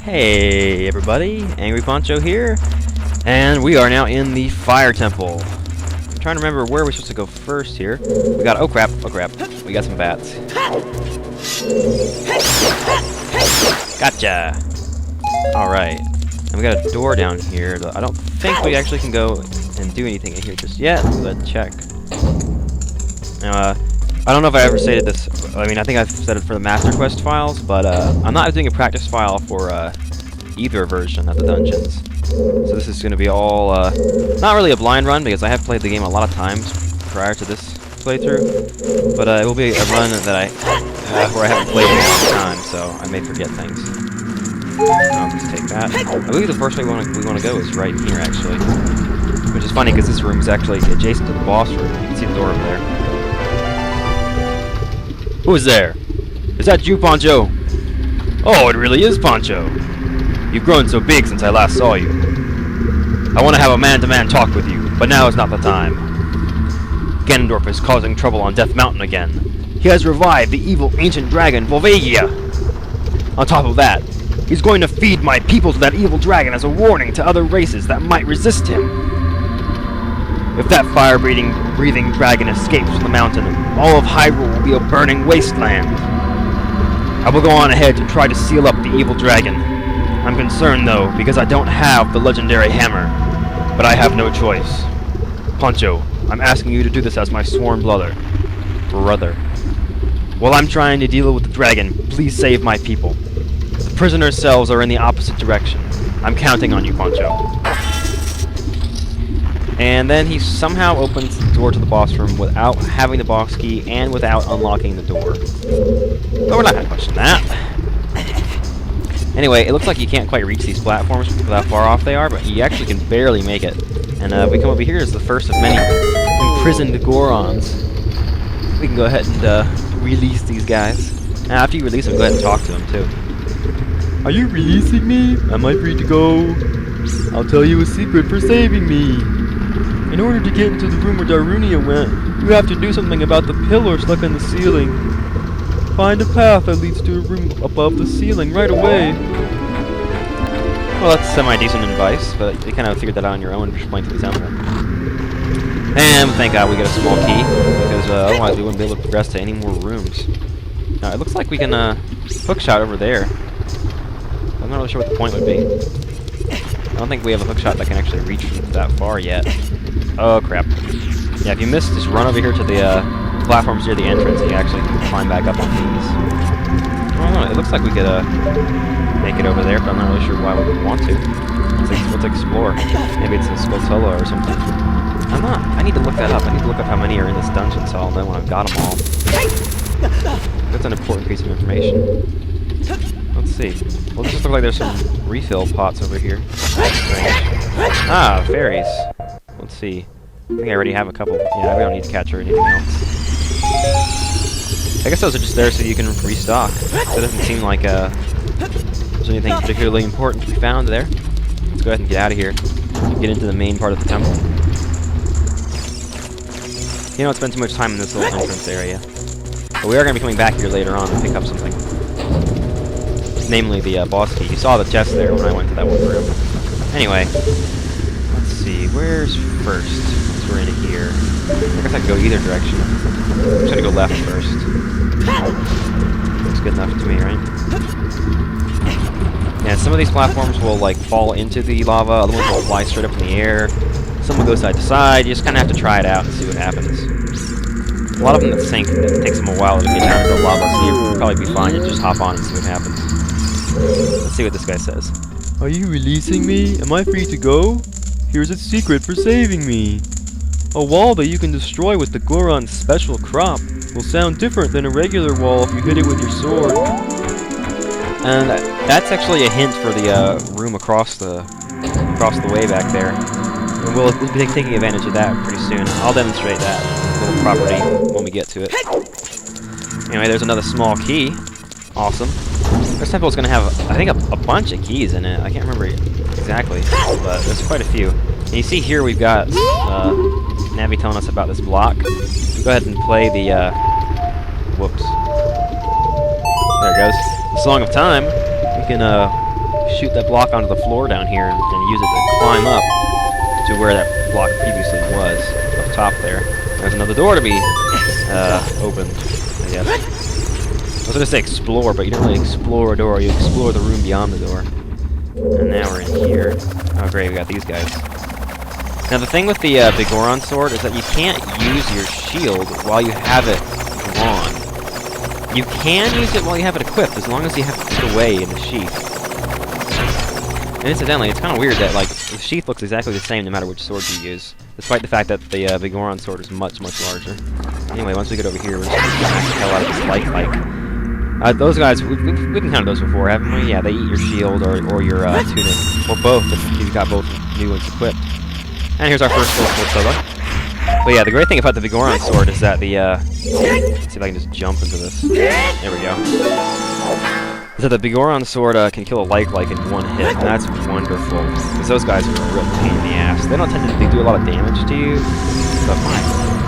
Hey everybody, Angry Poncho here, and we are now in the Fire Temple. I'm trying to remember where we're supposed to go first here. We got, oh crap, we got some bats. Gotcha! Alright, and we got a door down here. I don't think we actually can go and do anything in here just yet, but check. Now, I don't know if I ever stated this. I mean, I think I've said it for the Master Quest files, but I'm not doing a practice file for either version of the dungeons. So this is going to be all, not really a blind run, because I have played the game a lot of times prior to this playthrough, but it will be a run that where I haven't played in a long time, so I may forget things. I'll just take that. I believe the first way we want to go is right here, actually. Which is funny, because this room is actually adjacent to the boss room. You can see the door over there. Who's there? Is that you, Poncho? Oh, it really is Poncho. You've grown so big since I last saw you. I want to have a man-to-man talk with you, but now is not the time. Ganondorf is causing trouble on Death Mountain again. He has revived the evil ancient dragon, Volvagia. On top of that, he's going to feed my people to that evil dragon as a warning to other races that might resist him. If that fire-breathing dragon escapes from the mountain, all of Hyrule will be a burning wasteland. I will go on ahead to try to seal up the evil dragon. I'm concerned, though, because I don't have the legendary hammer. But I have no choice. Poncho, I'm asking you to do this as my sworn brother. While I'm trying to deal with the dragon, please save my people. The prisoners' cells are in the opposite direction. I'm counting on you, Poncho. And then he somehow opens the door to the boss room without having the box key and without unlocking the door. But we're not going to question that. Anyway, it looks like you can't quite reach these platforms for how far off they are, but you actually can barely make it. And we come over here as the first of many imprisoned Gorons. We can go ahead and release these guys. And after you release them, go ahead and talk to them too. Are you releasing me? Am I free to go? I'll tell you a secret for saving me. In order to get into the room where Darunia went, you have to do something about the pillar stuck in the ceiling. Find a path that leads to a room above the ceiling right away. Well, that's semi-decent advice, but you kind of figured that out on your own just playing through the temple. And thank God we get a small key, because otherwise we wouldn't be able to progress to any more rooms. Now, it looks like we can hookshot over there. I'm not really sure what the point would be. I don't think we have a hookshot that can actually reach that far yet. Oh crap. Yeah, if you miss, just run over here to the platforms near the entrance and you actually can climb back up on these. I don't know, it looks like we could make it over there, but I'm not really sure why we would want to. Let's explore. Maybe it's in Skulltula or something. I need to look that up. I need to look up how many are in this dungeon so I'll know when I've got them all. That's an important piece of information. Let's see. Well, it just looks like there's some refill pots over here. That's strange. Ah, fairies. Let's see. I think I already have a couple. Yeah, we don't need to catch or anything else. I guess those are just there so you can restock. So it doesn't seem like there's anything particularly important to be found there. Let's go ahead and get out of here. Get into the main part of the temple. You don't spend too much time in this little entrance area. But we are going to be coming back here later on to pick up something. Namely the boss key. You saw the chest there when I went to that one room. Anyway, let's see, where's first? Since we're in here. I guess I can go either direction. I'm just gonna go left first. Looks good enough to me, right? Yeah, some of these platforms will like fall into the lava, other ones will fly straight up in the air. Some will go side to side. You just kind of have to try it out and see what happens. A lot of them that sink, it takes them a while to get down to the lava, so you'll probably be fine. You just hop on and see what happens. Let's see what this guy says. Are you releasing me? Am I free to go? Here's a secret for saving me. A wall that you can destroy with the Goron's special crop will sound different than a regular wall if you hit it with your sword. And that's actually a hint for the room across the way back there. And we'll be taking advantage of that pretty soon. I'll demonstrate that little property when we get to it. Anyway, there's another small key. Awesome. This temple is going to have, I think, a bunch of keys in it. I can't remember exactly, but there's quite a few. And you see here we've got Navi telling us about this block. Go ahead and play the, whoops. There it goes. The Song of Time. We can shoot that block onto the floor down here and use it to climb up to where that block previously was, up top there. There's another door to be opened, I guess. I was going to say explore, but you don't really explore a door, you explore the room beyond the door. And now we're in here. Oh great, we got these guys. Now the thing with the Goron sword is that you can't use your shield while you have it on. You can use it while you have it equipped, as long as you have it put away in the sheath. And incidentally, it's kind of weird that like the sheath looks exactly the same no matter which sword you use, despite the fact that the Goron sword is much, much larger. Anyway, once we get over here, we're just going to smash the hell out of this like. Those guys, we've encountered those before, haven't we? Yeah, they eat your shield or your tunic, or both if you've got both new ones equipped. And here's our first full solo. But yeah, the great thing about the Vigoron sword is that the, let's see if I can just jump into this. There we go. Is that the Vigoron sword can kill a like in one hit, and that's wonderful. Because those guys are a real pain in the ass. They don't tend to do a lot of damage to you, but my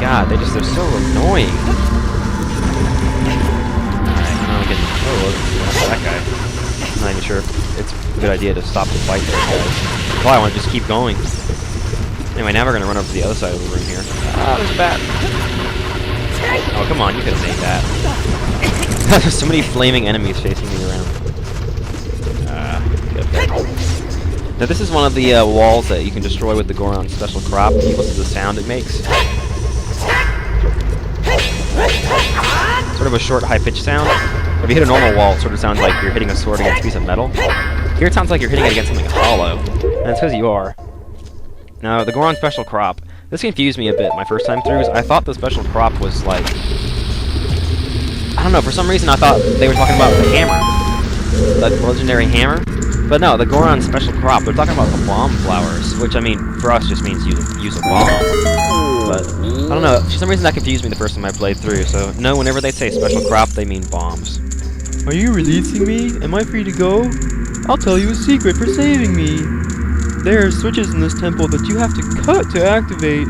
god, they're so annoying. Alright, now I'm getting... Oh, look, that guy. I'm not even sure if it's a good idea to stop the fight there, guys. Well, I want to just keep going. Anyway, now we're going to run over to the other side of the room here. Ah, there's a bat. Oh, come on, you could have made that. There's so many flaming enemies chasing me around. Okay. Now this is one of the walls that you can destroy with the Goron special crop. You listen to the sound it makes. Sort of a short, high-pitched sound. If you hit a normal wall, it sort of sounds like you're hitting a sword against a piece of metal. Here it sounds like you're hitting it against something hollow. And it's because you are. Now, the Goron special crop, this confused me a bit my first time through, because I thought the special crop was like... I don't know, for some reason I thought they were talking about the hammer. The legendary hammer. But no, the Goron special crop, they're talking about the bomb flowers, which, I mean, for us just means you use a bomb. But, I don't know, for some reason that confused me the first time I played through, so no, whenever they say special crop, they mean bombs. Are you releasing me? Am I free to go? I'll tell you a secret for saving me. There are switches in this temple that you have to cut to activate,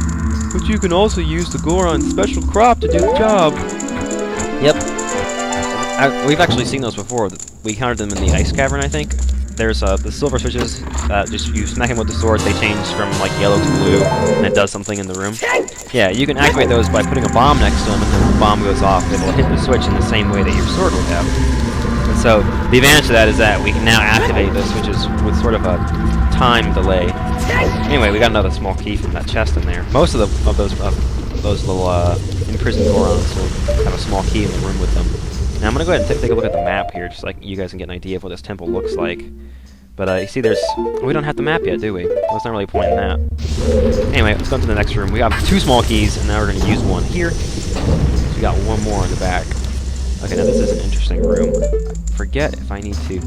but you can also use the Goron special crop to do the job. Yep. We've actually seen those before. We encountered them in the ice cavern, I think. There's the silver switches, just you smack them with the sword, they change from like yellow to blue, and it does something in the room. Yeah, you can activate those by putting a bomb next to them, and then the bomb goes off. It will hit the switch in the same way that your sword would have. And so, the advantage to that is that we can now activate those switches with sort of a time delay. Anyway, we got another small key from that chest in there. Most of those little imprisoned Gorons will have a small key in the room with them. Now I'm gonna go ahead and take a look at the map here, just like you guys can get an idea of what this temple looks like. But you see, we don't have the map yet, do we? Well, there's not really a point in that. Anyway, let's go into the next room. We got 2 small keys, and now we're gonna use one here. So we got one more in the back. Okay, now this is an interesting room. I forget if I need to...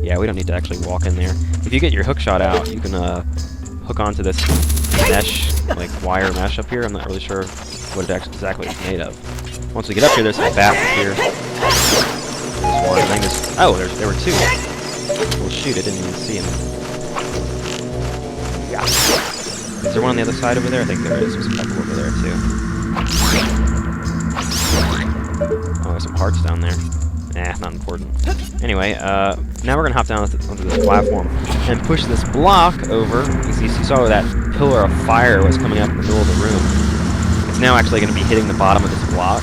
Yeah, we don't need to actually walk in there. If you get your hook shot out, you can hook onto this mesh, like wire mesh up here. I'm not really sure what it exactly is made of. Once we get up here, there's some bats up here. There's one. I think there's... Oh, there were 2. Well, shoot, I didn't even see him. Yeah. Is there one on the other side over there? I think there is. There's a couple over there, too. Oh, there's some hearts down there. Nah, not important. Anyway, now we're going to hop down onto this platform and push this block over. You saw that pillar of fire was coming up in the middle of the room. It's now actually going to be hitting the bottom of this block.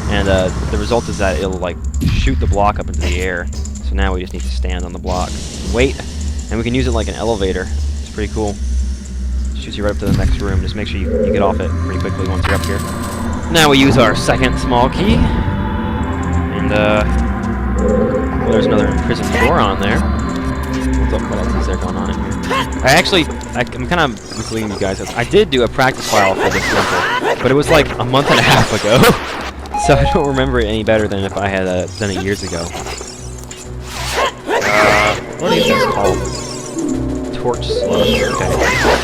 And the result is that it'll, like, shoot the block up into the air. So now we just need to stand on the block. Wait, and we can use it like an elevator. It's pretty cool. Shoots you right up to the next room. Just make sure you get off it pretty quickly once you're up here. Now we use our second small key. And, well, there's another imprisoned Goron there. What else is there going on in here? I'm kind of misleading you guys. I did do a practice file for this temple, but it was like a month and a half ago. So I don't remember it any better than if I had done it years ago. What are these things called? Torch slugs. Okay.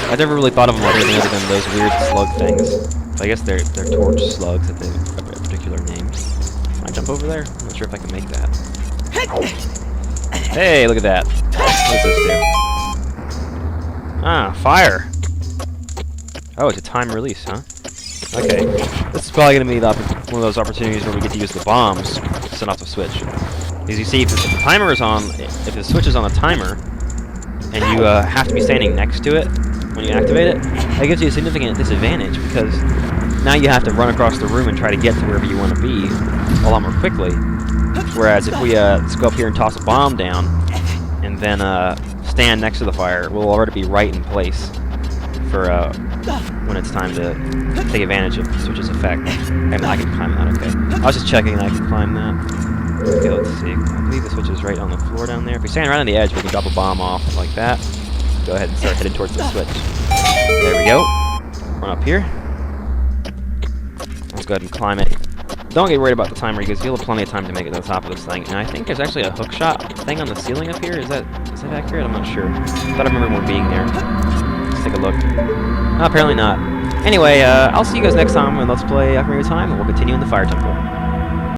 I never really thought of them as anything other than those weird slug things. So I guess they're torch slugs if they have a particular name. Can I jump over there? I'm not sure if I can make that. Hey, look at that. What does this do? Ah, fire. Oh, it's a time release, huh? Okay. This is probably going to be one of those opportunities where we get to use the bombs to set off the switch. As you see, if the timer is on, if the switch is on a timer, and you have to be standing next to it when you activate it, that gives you a significant disadvantage, because now you have to run across the room and try to get to wherever you want to be a lot more quickly. Whereas if we just go up here and toss a bomb down, and then stand next to the fire, we'll already be right in place for when it's time to take advantage of the switch's effect. I can climb that, okay. I was just checking that I can climb that. Okay, let's see. I believe the switch is right on the floor down there. If we stand right on the edge, we can drop a bomb off like that. Go ahead and start heading towards the switch. There we go. Run up here. Let's go ahead and climb it. Don't get worried about the timer, because you'll have plenty of time to make it to the top of this thing. And I think there's actually a hook shot thing on the ceiling up here. Is that accurate? I'm not sure. I thought I remember one being there. Let's take a look. No, apparently not. Anyway, I'll see you guys next time when Let's Play Ocarina of Time, and we'll continue in the Fire Temple.